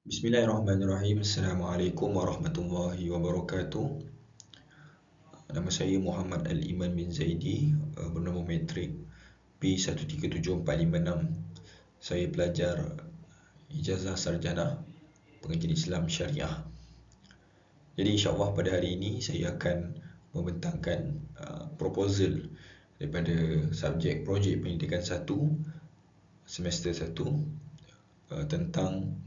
Bismillahirrahmanirrahim. Assalamualaikum warahmatullahi wabarakatuh. Nama saya Muhammad Al-Iman bin Zaidi, bernama metrik P137456. Saya pelajar ijazah sarjana pengajian Islam Syariah. Jadi insya-Allah pada hari ini saya akan membentangkan proposal daripada subjek projek pendidikan 1 semester 1 tentang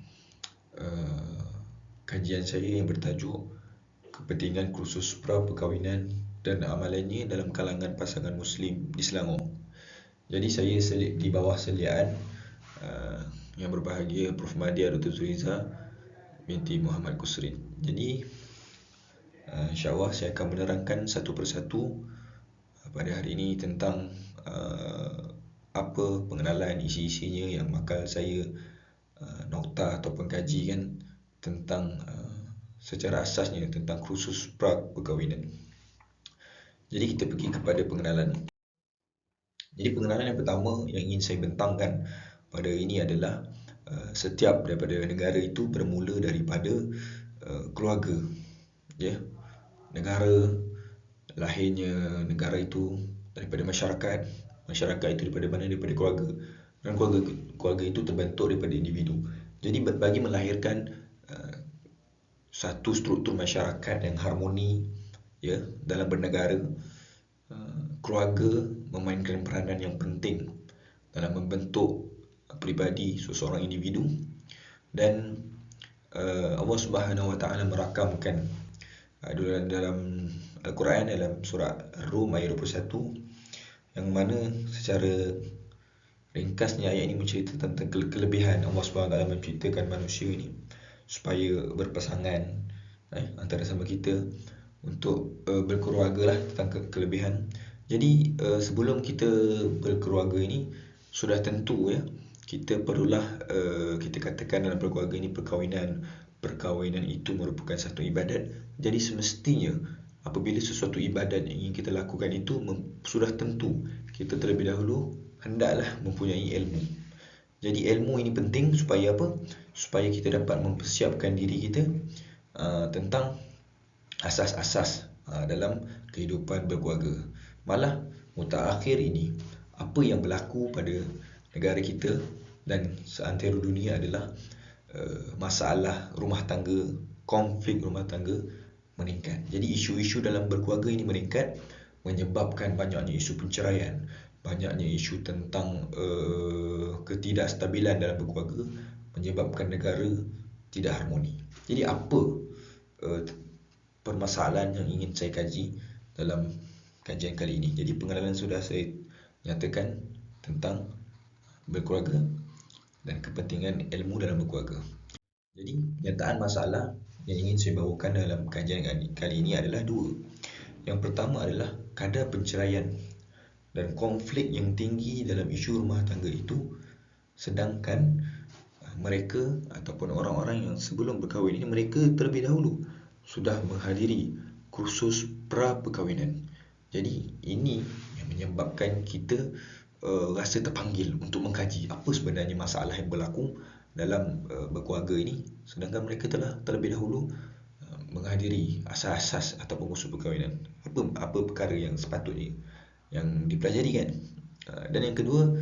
kajian saya yang bertajuk kepentingan kursus pra-perkahwinan dan amalannya dalam kalangan pasangan Muslim di Selangor. Jadi saya di bawah seliaan yang berbahagia Prof. Mahathir Dr. Zuiza binti Muhammad Kusrin. Jadi insya-Allah saya akan menerangkan satu persatu pada hari ini tentang apa pengenalan isi-isinya yang bakal saya nokta ataupun kajikan tentang secara asasnya tentang kursus pra-perkahwinan. Jadi kita pergi kepada pengenalan. Jadi pengenalan yang pertama yang ingin saya bentangkan pada ini adalah setiap daripada negara itu bermula daripada keluarga. Ya. Negara, lahirnya negara itu daripada masyarakat. Masyarakat itu daripada mana? Daripada keluarga. Dan keluarga itu terbentuk daripada individu. Jadi bagi melahirkan satu struktur masyarakat yang harmoni, ya, dalam bernegara, keluarga memainkan peranan yang penting dalam membentuk pribadi seseorang individu. Dan Allah Subhanahu Wa Taala merakamkan dalam Al-Quran dalam surah Ar-Rum ayat 21, yang mana secara ringkasnya ayat ini menceritakan tentang kelebihan Allah Subhanahu Wa Taala menciptakan manusia ini supaya berpasangan antara sama kita untuk berkeluarga lah, tentang kelebihan. Jadi sebelum kita berkeluarga ini sudah tentu, ya, kita perlulah kita katakan dalam berkeluarga ini perkahwinan itu merupakan satu ibadat. Jadi semestinya apabila sesuatu ibadat yang ingin kita lakukan itu sudah tentu kita terlebih dahulu hendaklah mempunyai ilmu. Jadi ilmu ini penting supaya apa? Supaya kita dapat mempersiapkan diri kita tentang asas-asas dalam kehidupan berkeluarga. Malah mutaakhir ini, apa yang berlaku pada negara kita dan seantero dunia adalah masalah rumah tangga, konflik rumah tangga meningkat. Jadi isu-isu dalam berkeluarga ini meningkat, menyebabkan banyaknya isu perceraian, banyaknya isu tentang ketidakstabilan dalam berkeluarga, menyebabkan negara tidak harmoni. Jadi apa permasalahan yang ingin saya kaji dalam kajian kali ini? Jadi pengenalan sudah saya nyatakan tentang berkeluarga dan kepentingan ilmu dalam berkeluarga. Jadi nyataan masalah yang ingin saya bawakan dalam kajian kali ini adalah dua. Yang pertama adalah kadar perceraian dan konflik yang tinggi dalam isu rumah tangga itu, sedangkan mereka ataupun orang-orang yang sebelum berkahwin ini, mereka terlebih dahulu sudah menghadiri kursus pra-perkahwinan. Jadi ini yang menyebabkan kita rasa terpanggil untuk mengkaji apa sebenarnya masalah yang berlaku dalam berkeluarga ini, sedangkan mereka telah terlebih dahulu menghadiri asas-asas ataupun kursus perkahwinan. Apa perkara yang sepatutnya yang dipelajari kan. Dan yang kedua,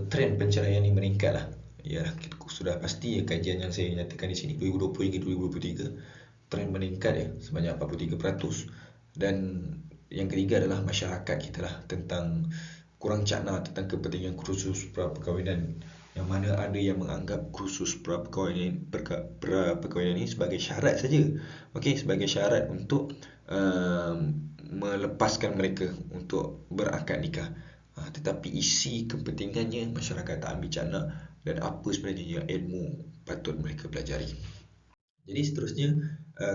trend perceraian ini meningkat lah. Ya, sudah pasti ya, kajian yang saya nyatakan di sini 2020 hingga 2023 trend meningkat, ya, sebanyak 43%. Dan yang ketiga adalah masyarakat kita lah, tentang kurang cakna tentang kepentingan kursus pra-perkahwinan, yang mana ada yang menganggap kursus pra-perkahwinan ini sebagai syarat saja. Okey, sebagai syarat untuk melepaskan mereka untuk berakad nikah. Tetapi isi kepentingannya masyarakat tak ambil cakna, dan apa sebenarnya ilmu patut mereka pelajari. Jadi seterusnya,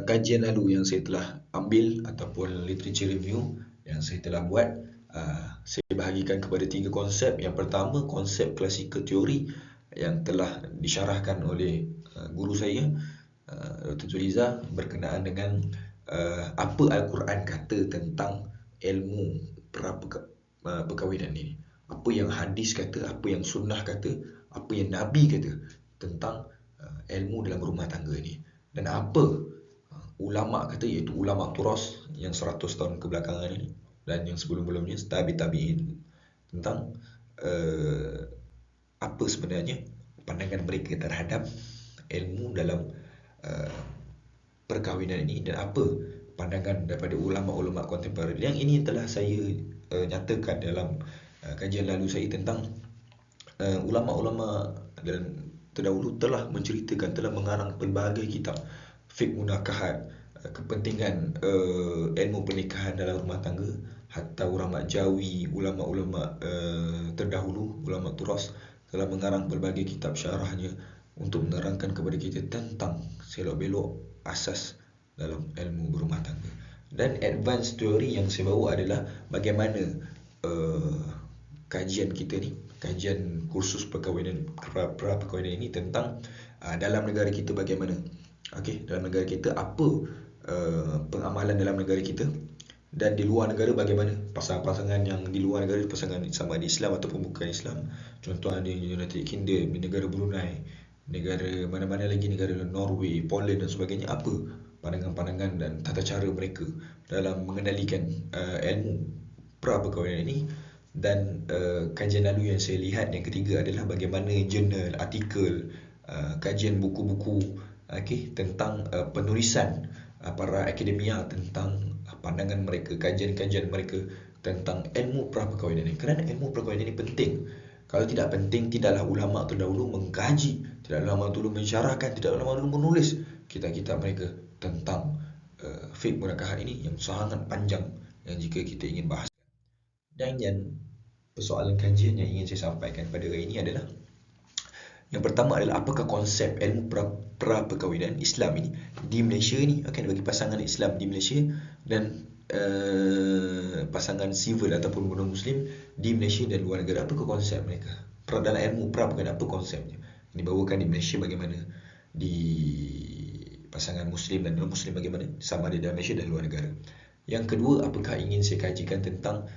kajian lalu yang saya telah ambil ataupun literature review yang saya telah buat, saya bahagikan kepada 3 konsep. Yang pertama, konsep klasikal teori yang telah disyarahkan oleh guru saya, Dr. Zuliza, berkenaan dengan apa Al-Quran kata tentang ilmu perkahwinan ini, apa yang hadis kata, apa yang sunnah kata, apa yang Nabi kata tentang ilmu dalam rumah tangga ni, dan apa ulama kata, iaitu ulama turas yang 100 tahun kebelakangan ini dan yang sebelum-sebelumnya, tabi'in, tentang apa sebenarnya pandangan mereka terhadap ilmu dalam perkahwinan ini, dan apa pandangan daripada ulama-ulama kontemporer. Yang ini telah saya nyatakan dalam kajian lalu saya tentang ulama-ulama dan terdahulu telah menceritakan, telah mengarang pelbagai kitab fiqh munakahat, kepentingan ilmu pernikahan dalam rumah tangga. Hatta ulama Jawi, ulama-ulama terdahulu, ulama turas, telah mengarang pelbagai kitab syarahnya untuk menerangkan kepada kita tentang selok-belok asas dalam ilmu berumah tangga. Dan advanced theory yang saya bawa adalah bagaimana kajian kita ni, kajian kursus perkahwinan, pra-perkahwinan ini tentang dalam negara kita bagaimana. Okey, dalam negara kita apa pengamalan dalam negara kita, dan di luar negara bagaimana pasangan-pasangan yang di luar negara, pasangan sama ada Islam ataupun bukan Islam. Contoh ada United Kingdom, negara Brunei, negara mana-mana lagi, negara Norway, Poland dan sebagainya. Apa pandangan-pandangan dan tata cara mereka dalam mengendalikan ilmu pra-perkahwinan ini. Dan kajian lalu yang saya lihat yang ketiga adalah bagaimana jurnal, artikel, kajian buku-buku tentang penulisan para akademia tentang pandangan mereka, kajian-kajian mereka tentang ilmu pra-perkahwinan ini. Kerana ilmu perkahwinan ini penting. Kalau tidak penting, tidaklah ulama terdahulu mengkaji, tidaklah ulama dulu mensyarahkan, tidaklah ulama dulu menulis kitab-kitab mereka tentang fiqh munakahat ini yang sangat panjang yang jika kita ingin bahas. Dan yang persoalan kajian yang ingin saya sampaikan pada hari ini adalah, yang pertama adalah apakah konsep ilmu pra-perkahwinan Islam ini di Malaysia ni, bagi pasangan Islam di Malaysia dan pasangan civil ataupun non-Muslim di Malaysia dan luar negara. Apakah konsep mereka dalam ilmu pra-perkahwinan, apa konsepnya dibawakan di Malaysia, bagaimana di pasangan Muslim dan non-Muslim, bagaimana sama ada dalam Malaysia dan luar negara. Yang kedua, apakah ingin saya kajikan tentang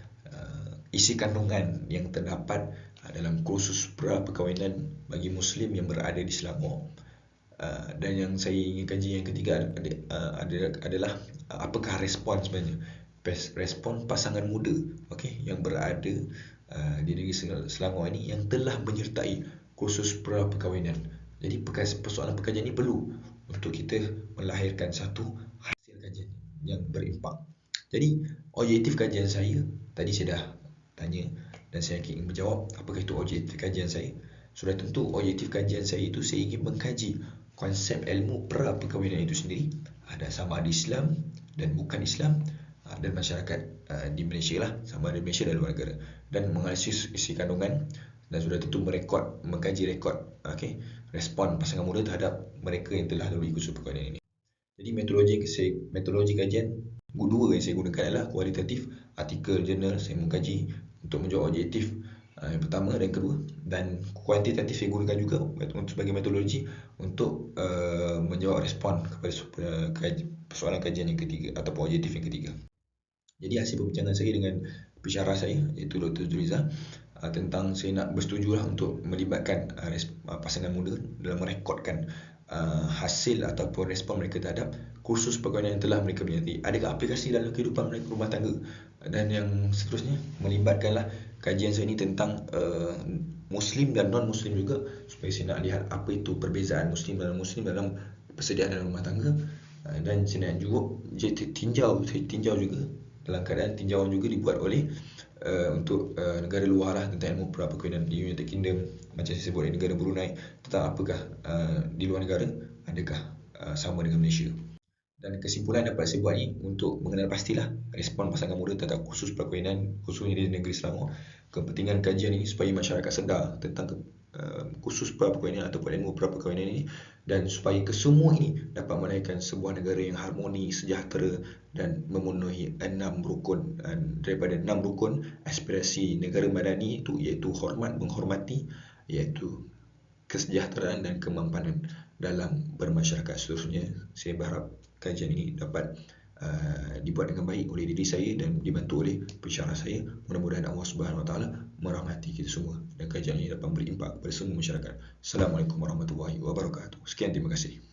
isi kandungan yang terdapat dalam kursus pra-perkahwinan bagi Muslim yang berada di Selangor. Dan yang saya ingin kaji yang ketiga adalah apakah respon sebenarnya, respon pasangan muda yang berada di negeri Selangor ini yang telah menyertai kursus pra-perkahwinan. Jadi persoalan perkajian ini perlu untuk kita melahirkan satu hasil kajian yang berimpak. Jadi objektif kajian saya tadi saya dah tanya dan saya ingin menjawab apakah itu objektif kajian saya. Sudah tentu objektif kajian saya itu saya ingin mengkaji konsep ilmu pra-perkahwinan itu sendiri, ada sama ada Islam dan bukan Islam, dan masyarakat di Malaysia lah, sama ada Malaysia dan luar negara, dan menganalisis isi kandungan, dan sudah tentu mengkaji rekod respon pasangan muda terhadap mereka yang telah lalui kursus perkahwinan ini. Jadi metodologi kajian dua yang saya gunakan adalah kualitatif, artikel, jurnal saya mengkaji untuk menjawab objektif yang pertama dan kedua, dan kuantitatif saya gunakan juga sebagai metodologi untuk menjawab respon kepada persoalan kajian yang ketiga ataupun objektif yang ketiga. Jadi hasil perbincangan saya dengan pensyarah saya iaitu Dr. Zuliza tentang saya nak bersetujulah untuk melibatkan pasangan muda dalam merekodkan hasil ataupun respon mereka terhadap kursus perkahwinan yang telah mereka menyertai. Adakah aplikasi dalam kehidupan mereka rumah tangga? Dan yang seterusnya melibatkanlah kajian saya ini tentang Muslim dan non-Muslim juga, supaya saya nak lihat apa itu perbezaan Muslim dan non-Muslim dalam persediaan dalam rumah tangga. Dan saya nak juga tinjau juga dalam keadaan tinjauan juga dibuat oleh untuk negara luar lah, tentang ilmu pra-perkahwinan di United Kingdom, macam saya sebut di negara Brunei, tentang apakah di luar negara adakah sama dengan Malaysia. Dan kesimpulan dapat saya buat ni untuk mengenal pastilah respon pasangan muda terhadap kursus perkahwinan khususnya di negeri Selangor. Kepentingan kajian ini supaya masyarakat sedar tentang kursus pra-perkahwinan ataupun ilmu pra-perkahwinan ini, dan supaya kesemua ini dapat melahirkan sebuah negara yang harmoni, sejahtera dan memenuhi 6 rukun. Daripada 6 rukun aspirasi negara madani itu iaitu menghormati, iaitu kesejahteraan dan kemampanan dalam bermasyarakat. Seterusnya saya berharap kajian ini dapat dibuat dengan baik oleh diri saya dan dibantu oleh pensyarah saya. Mudah-mudahan Allah Subhanahu Wa Taala merahmati kita semua dan kajian ini dapat berimpak kepada semua masyarakat. Assalamualaikum warahmatullahi wabarakatuh. Sekian, terima kasih.